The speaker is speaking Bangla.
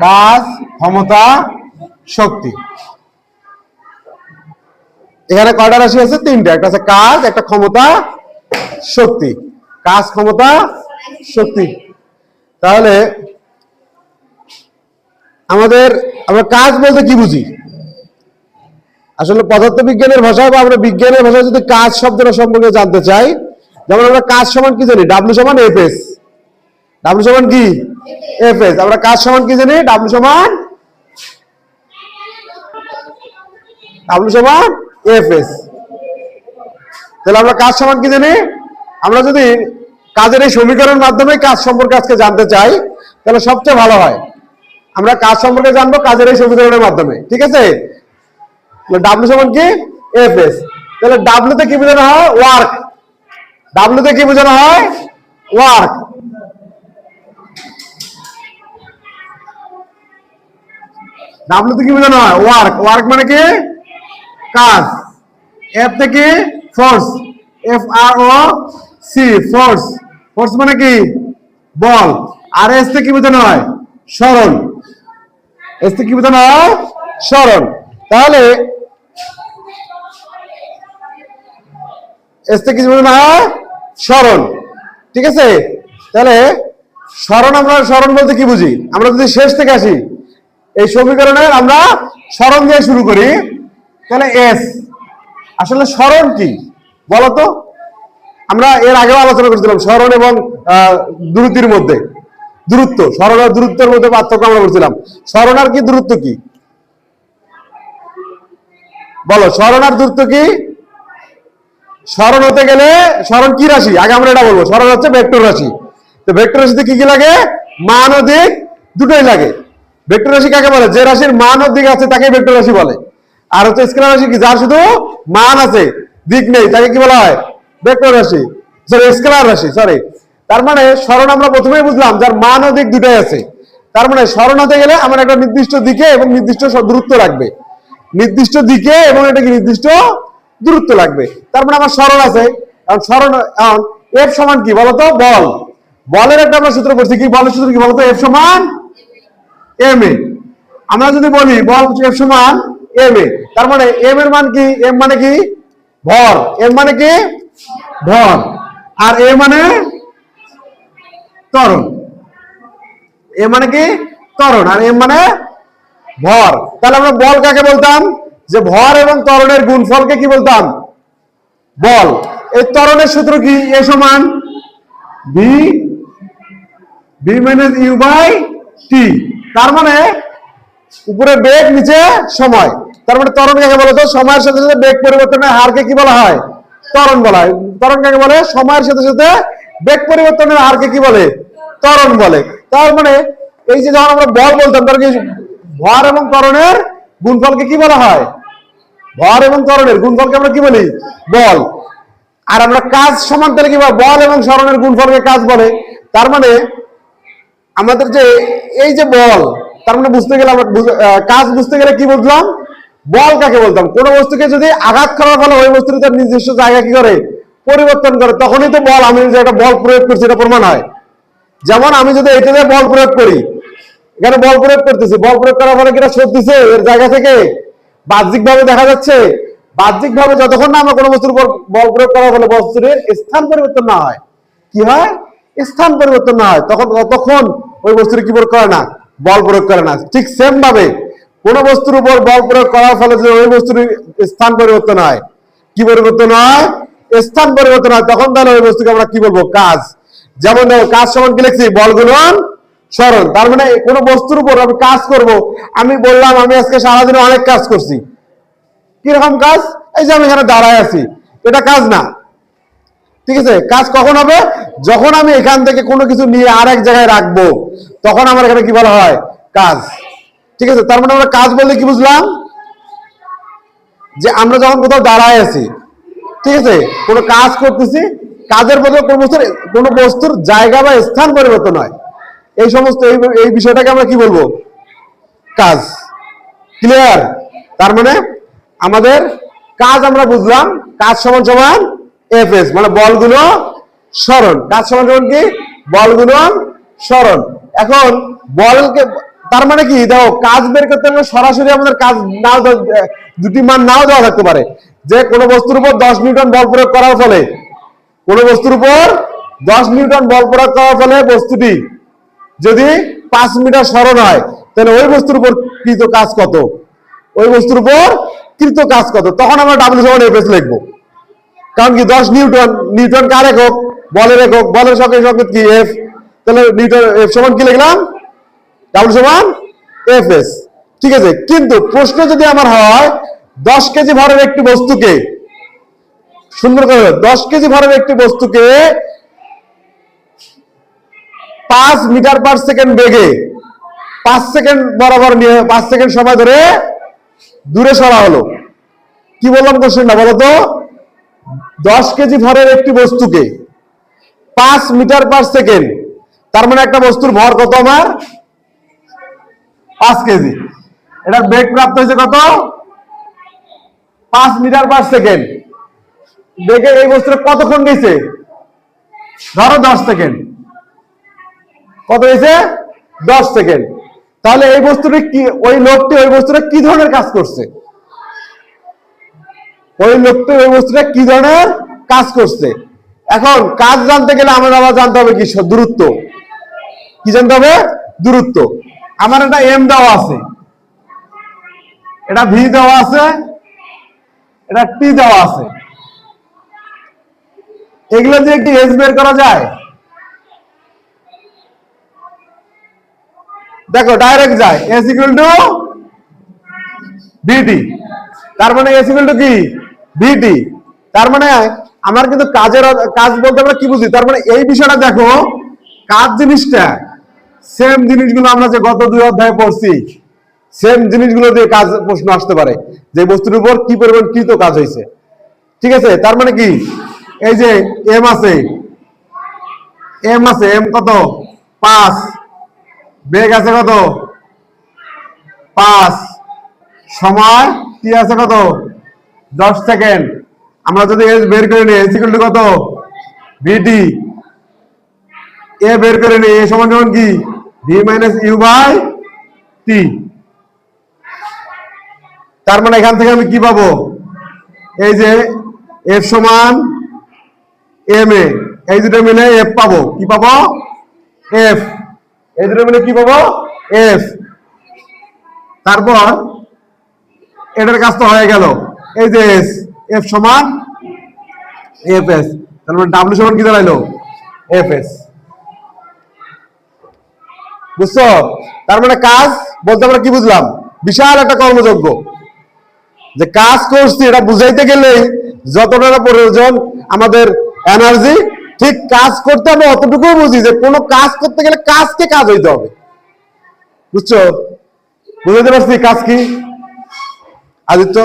কাজ, ক্ষমতা, শক্তি। এখানে কয়টা রাশি আছে? তিনটা। একটা আছে কাজ, একটা ক্ষমতা, শক্তি। কাজ, ক্ষমতা, শক্তি। তাহলে আমরা কাজ বলতে কি বুঝি? আসলে পদার্থবিজ্ঞানের ভাষায় বা আমরা বিজ্ঞানের ভাষায় যদি কাজ শব্দটা সম্পর্কে জানতে চাই, যেমন আমরা কাজ সমান কি জানি? ডাব্লিউ সমান এফ এস। ডাব্লিউ সমান কি? F S. আমরা কাজ সমান কি জানি? ডাব্লিউ সমান এফ এস। তাহলে আমরা কাজ সমান কি জানি? আমরা যদি কাজের এই সমীকরণের মাধ্যমে কাজ সম্পর্কে আজকে জানতে চাই, তাহলে সবচেয়ে ভালো হয় আমরা কাজ সম্পর্কে জানবো কাজের এই সমীকরণের মাধ্যমে। ঠিক আছে? ডাব্লিউ সমান কি? F S. তাহলে ডাব্লিউ তে কি বোঝানো হয়? ওয়ার্ক। ডাব্লিউ তে কি বোঝানো হয়? ওয়ার্ক। ডাব্লিউ তে কি বোঝানো হয়? ওয়ার্ক। ওয়ার্ক মানে কি? কাজ। এফ থেকে ফোর্স, এফ আর ও সি, ফোর্স। ফোর্স মানে কি? বল। আর এস থেকে কি বোঝানো হয়? সরণ। এস থেকে কি বোঝানো হয়? সরণ। তাহলে এস থেকে কি বোঝানো হয়? সরণ। ঠিক আছে? তাহলে সরণ বলতে কি বুঝি? আমরা যদি শেষ থেকে আসি, এই সমীকরণের আমরা সরণ দিয়ে শুরু করি, তাহলে এস। আসলে সরণ কি বলতো? আমরা এর আগেও আলোচনা করেছিলাম সরণ এবং দ্রুতির মধ্যে দূরত্ব, সরণ আর দূরত্বের মধ্যে পার্থক্য আমরা বলছিলাম। সরণ আর কি, দূরত্ব কি? বলো, সরণ আর দূরত্ব কি? সরণ হতে গেলে, সরণ কি রাশি? আগে আমরা এটা বলবো। সরণ হচ্ছে ভেক্টর রাশি। তো ভেক্টর রাশিতে কি কি লাগে? মান ও দিক দুটোই লাগে। ভেক্টর রাশি কাকে বলে? যে রাশির মান ও দিক আছে তাকে ভেক্টর রাশি বলে। আর হচ্ছে স্কেলার রাশি কি? যার শুধু মান আছে, দিক নেই, তাকে কি বলা হয়? ভেক্টর রাশি, সরি স্কেলার রাশি, সরি। তার মানে সরণ আমরা প্রথমেই বুঝলাম যার মান ও দিক দুটোই আছে। তার মানে সরণ হতে গেলে আমার একটা নির্দিষ্ট দিকে এবং নির্দিষ্ট দূরত্ব লাগবে। নির্দিষ্ট দিকে এবং এটা কি নির্দিষ্ট দূরত্ব লাগবে। তার মানে আমার সরণ আছে। সরণ এফ সমান কি বলতো? বল। বলের একটা আমরা সূত্র পড়ছি। কি বলের সূত্র কি বলতো? এফ সমান এম এ। আমরা যদি বলি বল এফ সমান এম এ, তার মানে এম এর মান কি? এম মানে কি? ভর। এম মানে কি? ভর। আর এ মানে ত্বরণ। এ মানে কি? ত্বরণ। আর এম মানে ভর। তাহলে আমরা বল কাকে বলতাম? যে ভর এবং ত্বরণের গুণফলকে কি বলতাম? বল। এই ত্বরণের সূত্র কি? এ সমান B minus you by T. তার মানে উপরে বেগ, নিচে সময়। তার মানে ত্বরণ কাকে বলে? তো সময়ের সাথে সাথে বেগ পরিবর্তনের হারকে কি বলা হয়? ত্বরণ বলা হয়। ত্বরণ কাকে বলে? সময়ের সাথে সাথে বেগ পরিবর্তনের হারকে কি বলে? ত্বরণ বলে। তার মানে এই যে যখন আমরা বল বলতাম, তার কি ভর এবং ত্বরণের গুণফলকে কি বলা হয়? ভর এবং ত্বরণের গুণফলকে আমরা কি বলি? বল। আর আমরা কাজ সমান তাহলে কি বল এবং সরণের গুণফলকে কাজ বলে। তার মানে আমাদের যে এই যে বল, তার মানে বুঝতে গেলে আমরা কাজ বুঝতে গেলে কি বুঝলাম? বল কাকে বলতাম? কোন বস্তুকে যদি আঘাত করার ফলে ওই বস্তুর তার নির্দিষ্ট জায়গা কি করে? পরিবর্তন করে, তখনই তো বল। আমি যে একটা বল প্রয়োগ করছি এটা প্রমাণ হয়। যেমন আমি যদি এটাতে বল প্রয়োগ করি, এখানে বল প্রয়োগ করতেছি, বল প্রয়োগ করার ফলে কিটা সরতেছে এর জায়গা থেকে, বাহ্যিক ভাবে দেখা যাচ্ছে। বাহ্যিক ভাবে যতক্ষণ না আমরা কোনো বস্তুর উপর বল প্রয়োগ করার ফলে বস্তুর স্থান পরিবর্তন না হয়, কি হয়? স্থান পরিবর্তন না হয়, ততক্ষণ ওই বস্তুর কি প্রয়োগ করে না? বল প্রয়োগ করে না। ঠিক সেম ভাবে কোন বস্তুর উপর বল প্রয়োগ করার ফলে যে ওই বস্তুর স্থান পরিবর্তন হয়, কি পরিবর্তন হয়? স্থান পরিবর্তন হয়, তখন তাহলে ওই বস্তুকে আমরা কি বলবো? কাজ। যেমন দেখো, কাজ সমান কি লিখছি? বল গুণন সরণ। তার মানে কোন বস্তুর উপর আমি কাজ করব। আমি বললাম আমি আজকে সারাদিনে অনেক কাজ করছি। কিরকম কাজ? এই যে আমি এখানে দাঁড়ায় আছি, এটা কাজ না। ঠিক আছে? কাজ কখন হবে? যখন আমি এখান থেকে কোনো কিছু নিয়ে আর এক জায়গায় রাখবো, তখন আমার এখানে কি বলা হয়? কাজ। ঠিক আছে? তার মানে আমরা কাজ বলতে কি বুঝলাম? যে আমরা যখন কোথাও দাঁড়ায় আছি, ঠিক আছে, কোনো কাজ করতেছি, কাজের বদলে কোনো বস্তুর জায়গা বা স্থান পরিবর্তন হয়, এই সমস্ত এই বিষয়টাকে আমরা কি বলবো? কাজ। ক্লিয়ার? তার মানে আমাদের কাজ আমরা বুঝলাম, কাজ সমান সমান এফএস, মানে বলগুলো সরণ। কাজ সমান সমান কি? বলগুলো সরণ। এখন বলকে, তার মানে কি, দেখো কাজ বের করতে হলে সরাসরি আমাদের কাজ নাও, দুটি মান নাও দেওয়া থাকতে পারে। যে কোনো বস্তুর উপর 10 নিউটন বল প্রয়োগ করার ফলে, কোনো বস্তুর উপর 10 নিউটন বল প্রয়োগ করার ফলে বস্তুটি যদি 5 মিটার সরণ হয়, তাহলে ওই বস্তুর উপর কৃত কাজ কত, ওই বস্তুর উপর কৃত কাজ কত, তখন আমরা ডাব্লিউ সমান এফএস লিখবো। কারণ কি 10 নিউটন, নিউটন কার একক? বলের একক, বলের সংকেত কি? এফ। তাহলে নিউটন এফ সমান কি লিখলাম? ডাব্লিউ সমান এফএস। ঠিক আছে, কিন্তু প্রশ্ন যদি আমার হয় 10 কেজি ভরের একটি বস্তুকে, সুন্দর করে 10 কেজি ভরের একটি বস্তুকে 5 মিটার পার সেকেন্ড বেগে 5 সেকেন্ড বরাবর নিয়ে 5 সেকেন্ড সময় ধরে দূরে সরা হলো, কি বললাম কোশ্চেনটা বলো তো? 10 কেজি ভরের একটি বস্তুকে 5 মিটার পার সেকেন্ড, তার মানে একটা বস্তুর ভর কত আমার? 5 কেজি। এটার বেগ প্রাপ্ত হয়েছে কত? 5 মিটার পার সেকেন্ড। বেগে এই বস্তুটা কতক্ষণ গেছে? ধরো 10 সেকেন্ড। কত হয়েছে? 10 সেকেন্ড। তাহলে এই বস্তুটি কি, ওই লোকটি ওই বস্তুটা কি ধরনের কাজ করছে? ওই লোকটি ওই বস্তুটা কি ধরনের কাজ করছে? এখন কাজ জানতে গেলে আমরা আবার জানতে হবে কি? দূরত্ব। কি জানতে হবে? দূরত্ব। আমার একটা এম দেওয়া আছে, এটা ভি দেওয়া আছে, এটা টি দেওয়া আছে। এগুলো দিয়ে কি এস বের করা যায়? দেখো ডাইরেক্ট যায়, এস ইকুয়াল টু ভিটি। তার মানে এস ইকুয়াল টু কি? ভিটি। তার মানে আমার কিন্তু কাজ বলতে আমরা কি বুঝি? তার মানে এই বিষয়টা দেখো, কাজ জিনিসটা সেম জিনিসগুলো আমরা যে গত 2 অধ্যায়ে পড়ছি, সেম জিনিসগুলো দিয়ে কাজ প্রশ্ন আসতে পারে, যে বস্তুর উপর কি পরিমাণ কৃত কাজ হয়েছে। ঠিক আছে, তার মানে কি, এই যে এম আছে, এম কত? 5। বেগ আছে কত? 5। সময় কি আছে কত? 10 সেকেন্ড। আমরা যদি এস বের করে নিই, এস ইকুয়াল টু কত? ভিটি। এ বের করে নিই, এ সমান সমান কি? V minus you by T. তার মানে এখান থেকে আমি কি পাবো? এই যে এফ সমান এম এ, এই দুটো মিলে এফ পাবো। কি পাবো? এফ। এই দুটো মিলে কি পাবো? এফ। তারপর এটার কাজ তো হয়ে গেল, এই যে এস, এফ সমান এফ এস। তার মানে ডাব্লিউ সমান কি দাঁড়াইলো? F S. বুঝছো? তার মানে কাজ বলতে আমরা কি বুঝলাম? বিশাল একটা কর্মযজ্ঞ, যে কাজ করছি এটা বুঝাইতে গেলে যতটা প্রয়োজন আমাদের এনার্জি, ঠিক কাজ করতে হবে অতটুকু বুঝি, যে কোনো কাজ করতে গেলে কাজকে কাজ হইতে হবে। বুঝছো? বুঝাইতে পারছি কাজ কি আদিত্য?